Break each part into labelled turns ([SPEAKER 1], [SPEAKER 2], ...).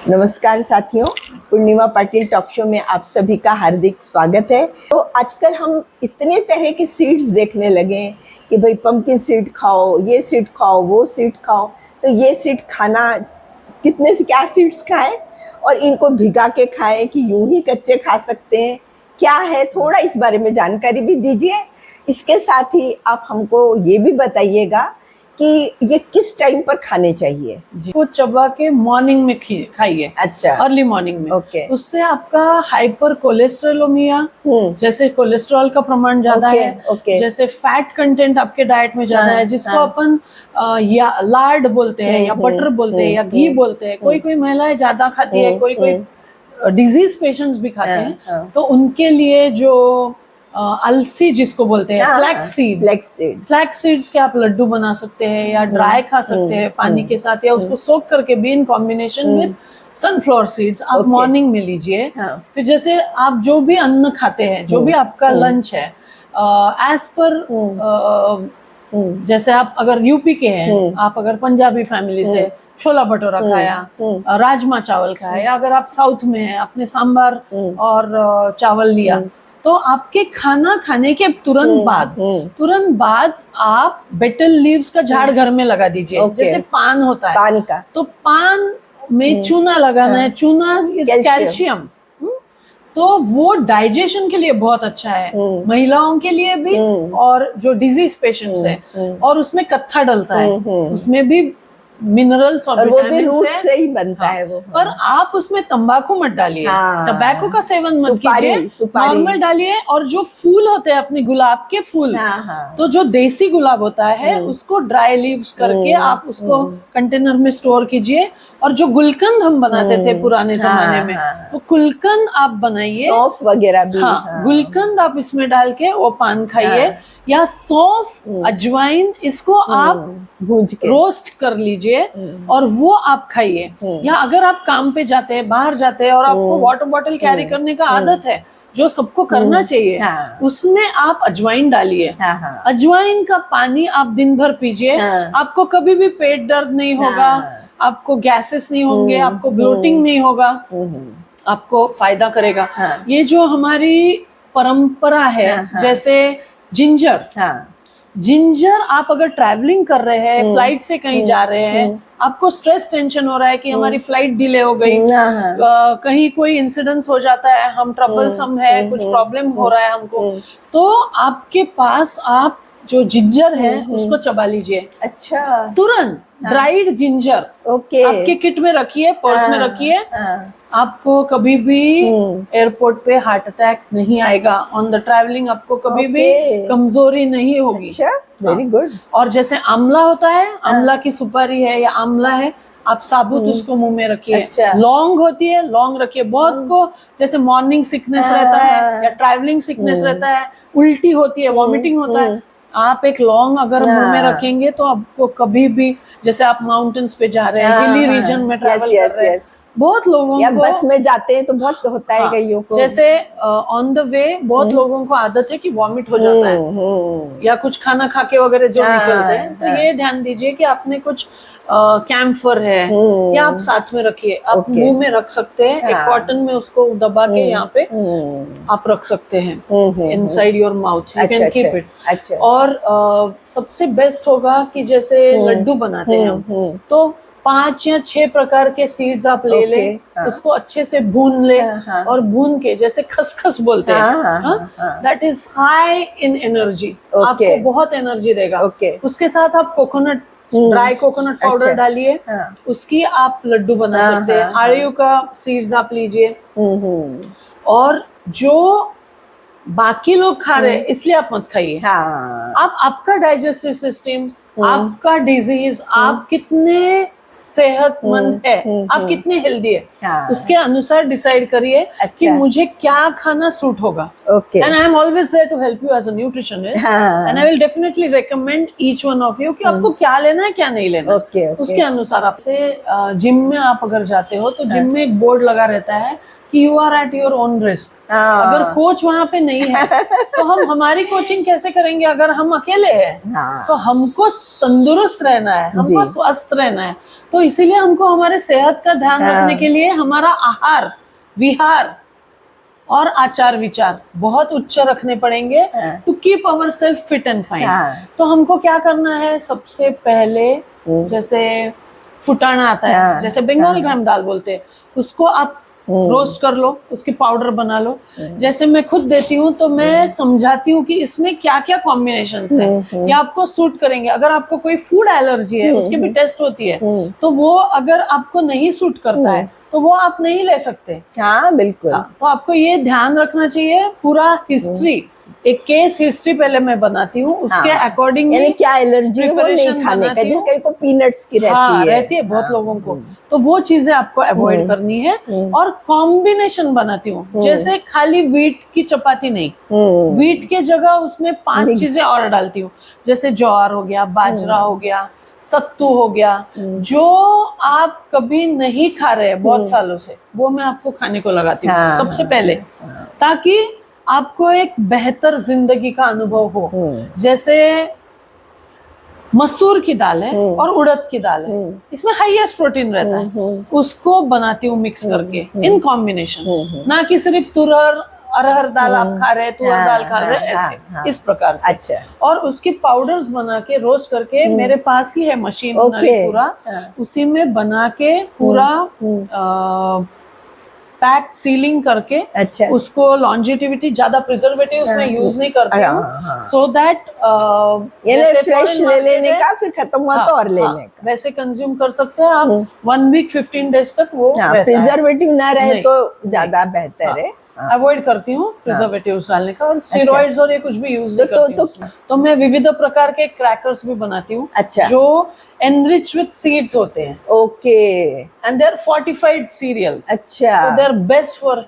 [SPEAKER 1] नमस्कार साथियों, पूर्णिमा Patil talk show में आप सभी का हार्दिक स्वागत है। तो आजकल हम इतने तरह की सीड्स देखने लगे हैं कि भाई पंपकिन सीड खाओ, ये सीड खाओ, वो सीड खाओ। तो ये सीड खाना, कितने से क्या सीड्स खाएं और इनको भिगा के खाएं कि यूं ही कच्चे खा सकते हैं, क्या है, थोड़ा इस बारे में जानकारी भी दीजिए। इसके साथ ही आप हमको ये भी बताइएगा कि ये किस टाइम पर खाने चाहिए।
[SPEAKER 2] वो चबा के मॉर्निंग में खाइए।
[SPEAKER 1] अच्छा,
[SPEAKER 2] अर्ली मॉर्निंग में।
[SPEAKER 1] ओके।
[SPEAKER 2] उससे आपका हाइपर कोलेस्ट्रोलोमिया, जैसे कोलेस्ट्रॉल का प्रमाण ज्यादा है, जैसे फैट कंटेंट आपके डाइट में ज्यादा है, जिसको अपन या लार्ड बोलते हैं या बटर बोलते हैं या घी बोलते हैं। कोई कोई महिलाएं ज्यादा खाती है, कोई कोई डिजीज पेशेंट्स भी खाते हैं। तो उनके लिए जो अलसी जिसको बोलते हैं, फ्लैक्स सीड्स के आप लड्डू बना सकते हैं या ड्राई खा सकते हैं पानी के साथ, या उसको सोक करके भी in combination with sunflower seeds आप मॉर्निंग में लीजिए। फिर जैसे आप जो भी अन्न खाते हैं, जो भी आपका लंच है, एज पर जैसे आप अगर यूपी के हैं, आप अगर पंजाबी फैमिली से छोला भटूरा खाया, राजमा चावल खाया, या अगर आप साउथ में हैं, आपने सांभर और चावल लिया, तो आपके खाना खाने के तुरंत बाद आप बेटल लीव्स का झाड़ घर में लगा दीजिए। जैसे पान होता है, पान का, तो पान में चूना लगाना है। चूना कैल्शियम, तो वो डाइजेशन के लिए बहुत अच्छा है, महिलाओं के लिए भी और जो डिजीज पेशेंट्स है। और उसमें कत्था डलता है, उसमें भी मिनरल्स और विटामिन से ही बनता है वो। पर आप उसमें तंबाकू मत डालिए, टबैको का सेवन मत कीजिए, नॉर्मल डालिए। और जो फूल होते हैं अपने गुलाब के फूल, तो जो देसी गुलाब होता है उसको ड्राई लीव्स करके आप उसको कंटेनर में स्टोर कीजिए। और जो गुलकंद हम बनाते थे पुराने जमाने में, वो गुलकंद आप बनाइए, सौंफ वगैरह भी, गुलकंद आप इसमें डाल के वो पान खाइए। या सौंफ, अजवाइन, इसको आप भून के रोस्ट कर लीजिए और वो आप खाइए। या अगर आप काम पे जाते हैं, बाहर जाते हैं और आपको वाटर बॉटल कैरी करने का आदत है, जो सबको करना चाहिए, उसमें आप अजवाइन डालिए। अजवाइन का पानी आप दिन भर पीजिए, आपको कभी भी पेट दर्द नहीं होगा, आपको गैसेस नहीं होंगे, आपको ब्लोटिंग नहीं होगा, आपको फायदा करेगा। ये जो हमारी परंपरा है, जैसे जिंजर आप अगर ट्रैवलिंग कर रहे हैं, फ्लाइट से कहीं जा रहे हैं, आपको स्ट्रेस टेंशन हो रहा है कि हमारी फ्लाइट डिले हो गई, कहीं कोई इंसिडेंस हो जाता है, हम ट्रबलसम है, कुछ प्रॉब्लम हो रहा है हमको, तो आपके पास आप जो जिंजर है उसको चबा लीजिए। अच्छा, तुरंत ड्राइड जिंजर आपके किट में रखिए, पर्स में रखिए। आपको कभी भी एयरपोर्ट पे हार्ट अटैक नहीं आएगा, ऑन द ट्रैवलिंग आपको कभी भी कमजोरी नहीं होगी। Very good. और जैसे आंवला होता है, आंवला की सुपारी है या आंवला है, आप साबुत उसको मुंह में रखिए। लौंग होती है, लौंग रखिए। बहुत को जैसे मॉर्निंग सिकनेस रहता है या ट्रैवलिंग सिकनेस रहता है, उल्टी होती है, वॉमिटिंग होता है, आप एक लौंग अगर मुंह में रखेंगे तो आपको कभी भी, जैसे आप माउंटेन्स पे जा रहे हैं, हिली रीजन में ट्रैवल कर रहे हैं, बहुत लोगों को, बस में जाते हैं तो बहुत होता है कईयों को, जैसे ऑन द वे बहुत लोगों को आदत है कि वॉमिट हो जाता है या कुछ खाना खा के वगैरह जो निकलते हैं। तो ये ध्यान दीजिए कि आपने कुछ कैम्फर है या आप साथ में रखिए, आप मुंह में रख सकते हैं, एक कॉटन में उसको दबा के यहाँ पे आप रख सकते हैं, inside your mouth, you can keep it. और सबसे बेस्ट होगा कि जैसे लड्डू बनाते हैं हम, तो 5 या 6 प्रकार के सीड्स आप ले लें, उसको अच्छे से भून ले, और भून के, जैसे खसखस बोलते हैं, that is high in energy, आपको बहुत एनर्जी देगा। उसके साथ आप कोकोनट, ड्राई कोकोनट पाउडर डालिए, उसकी आप लड्डू बना सकते हैं। आड़ू का सीड्स आप लीजिए। और जो बाकी लोग खा रहे हैं इसलिए आप मत खाइए। आप, आपका डाइजेस्टिव सिस्टम, आपका डिजीज, आप कितने सेहतमंद है, आप कितने हेल्दी है, उसके अनुसार डिसाइड करिए कि मुझे क्या खाना सूट होगा। And I am always there to help you as a nutritionist, and I will definitely recommend each one of you कि आपको क्या लेना है, क्या नहीं लेना। उसके अनुसार आपसे जिम में आप अगर जाते हो तो जिम में एक बोर्ड लगा रहता है कि you are at your own risk. अगर कोच वहां पे नहीं है तो हम हमारी कोचिंग कैसे करेंगे? अगर हम अकेले हैं तो हमको तंदुरुस्त रहना है, हमको स्वस्थ रहना है, तो इसीलिए हमको हमारे सेहत का ध्यान रखने के लिए हमारा आहार विहार और आचार विचार बहुत उच्च रखने पड़ेंगे to keep our self fit and fine. तो हमको क्या करना है? सबसे पहले जैसे फुटाना आता है, जैसे बंगाल ग्राम दाल बोलते हैं, उसको आप रोस्ट कर लो, उसकी पाउडर बना लो। जैसे मैं खुद देती हूँ तो मैं समझाती हूँ कि इसमें क्या क्या कॉम्बिनेशंस हैं, ये आपको सूट करेंगे। अगर आपको कोई फूड एलर्जी है, उसकी भी टेस्ट होती है, तो वो अगर आपको नहीं सूट करता है तो वो आप नहीं ले सकते।
[SPEAKER 1] हाँ बिल्कुल।
[SPEAKER 2] तो आपको ये ध्यान रखना चाहिए। पूरा हिस्ट्री, एक केस हिस्ट्री पहले मैं बनाती हूँ, उसके अकॉर्डिंग
[SPEAKER 1] यानी क्या एलर्जी है वो नहीं खाने का, जैसे कहीं को पीनट्स की रहती है
[SPEAKER 2] बहुत लोगों को, तो वो चीजें आपको अवॉइड करनी है। और कॉम्बिनेशन बनाती हूँ, जैसे खाली व्हीट की चपाती नहीं, व्हीट के जगह उसमें 5 चीजें और डालती हूँ, जैसे ज्वार हो गया, बाजरा हो गया, सत्तू हो गया, जो आप कभी नहीं खा रहे बहुत सालों से, वो मैं आपको खाने को लगाती हूँ सबसे पहले, ताकि आपको एक बेहतर जिंदगी का अनुभव हो। जैसे मसूर की दाल है और उड़द की दाल है, इसमें हाईएस्ट प्रोटीन रहता है, उसको बनाती हूँ मिक्स करके इन कॉम्बिनेशन, ना कि सिर्फ तुरर अरहर दाल आप खा रहे, तुअर दाल खा रहे, ऐसे इस प्रकार से।
[SPEAKER 1] अच्छा। और
[SPEAKER 2] उसके पाउडर्स बना के रोस्ट करके, मेरे पास ही है मशीन पूरा, उसी में बना के पूरा पैक सीलिंग करके,
[SPEAKER 1] अच्छा,
[SPEAKER 2] उसको लॉन्जिटिविटी, ज्यादा प्रिजर्वेटिव उसमें यूज नहीं करते हूँ, सो दैट
[SPEAKER 1] फ्रेश ले लेने का, फिर खत्म हुआ तो और लेने का,
[SPEAKER 2] वैसे कंज्यूम कर सकते हैं आप 1 वीक 15 डेज तक। वो
[SPEAKER 1] प्रिजर्वेटिव ना रहे तो ज्यादा बेहतर है।
[SPEAKER 2] अवॉइड करती हूँ प्रिजर्वेटिव्स डालने का, और स्टेरॉइड्स और ये कुछ भी यूज नहीं करती हूँ। तो मैं विविध प्रकार के क्रैकर्स भी बनाती हूँ,
[SPEAKER 1] अच्छा,
[SPEAKER 2] जो एनरिच विद सीड्स होते हैं।
[SPEAKER 1] Okay,
[SPEAKER 2] and they are fortified cereals,
[SPEAKER 1] अच्छा,
[SPEAKER 2] so they are best for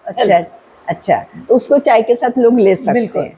[SPEAKER 2] health.
[SPEAKER 1] अच्छा, तो उसको चाय के साथ लोग ले सकते हैं।